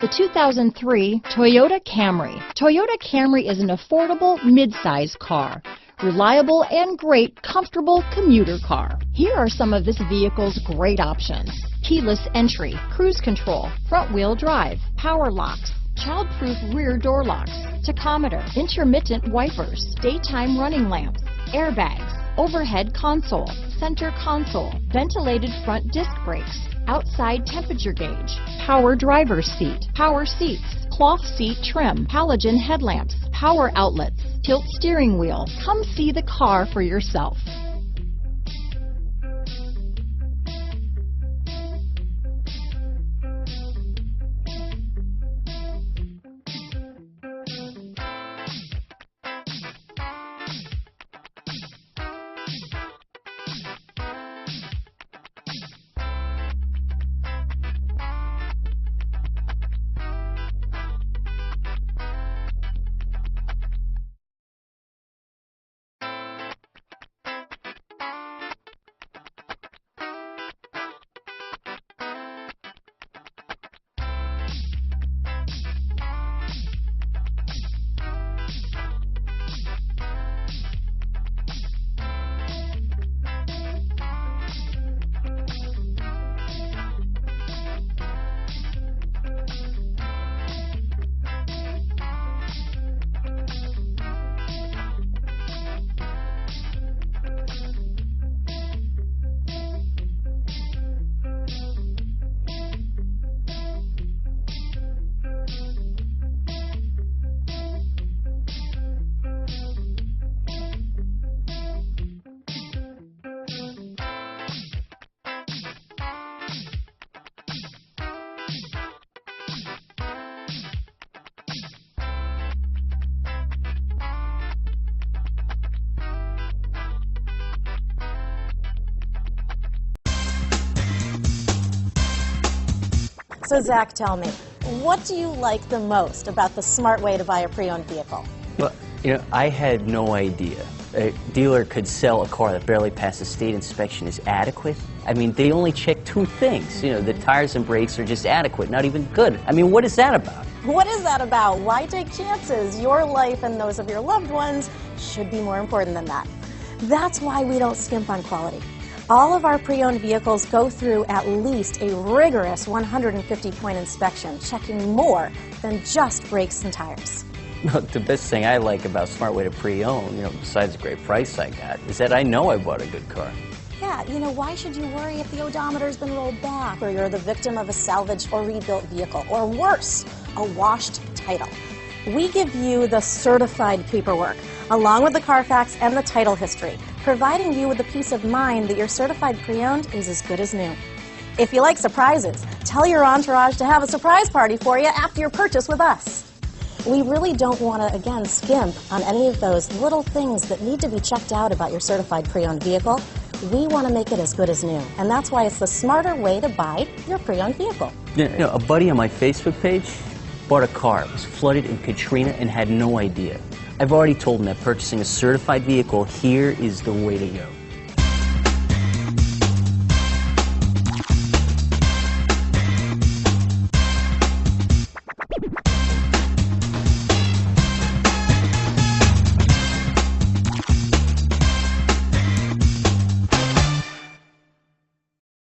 The 2003 Toyota Camry. Toyota Camry is an affordable mid-size car. Reliable and great, comfortable commuter car. Here are some of this vehicle's great options. Keyless entry, cruise control, front wheel drive, power locks, child-proof rear door locks, tachometer, intermittent wipers, daytime running lamps, airbags, overhead console, center console, ventilated front disc brakes, outside temperature gauge, power driver's seat, power seats, cloth seat trim, halogen headlamps, power outlets, tilt steering wheel. Come see the car for yourself. So Zach, tell me, what do you like the most about the smart way to buy a pre-owned vehicle? Well, I had no idea a dealer could sell a car that barely passes state inspection as adequate. I mean, they only check two things. The tires and brakes are just adequate, not even good. I mean, what is that about? What is that about? Why take chances? Your life and those of your loved ones should be more important than that. That's why we don't skimp on quality. All of our pre-owned vehicles go through at least a rigorous 150-point inspection, checking more than just brakes and tires. The best thing I like about Smart Way to Pre-Own, besides the great price I got, is that I know I bought a good car. Yeah, why should you worry if the odometer's been rolled back, or you're the victim of a salvaged or rebuilt vehicle, or worse, a washed title? We give you the certified paperwork, along with the Carfax and the title history, providing you with the peace of mind that your certified pre-owned is as good as new. If you like surprises, tell your entourage to have a surprise party for you after your purchase with us. We really don't want to, again, skimp on any of those little things that need to be checked out about your certified pre-owned vehicle. We want to make it as good as new, and that's why it's the smarter way to buy your pre-owned vehicle. A buddy on my Facebook page bought a car, was flooded in Katrina, and had no idea. I've already told him that purchasing a certified vehicle here is the way to go.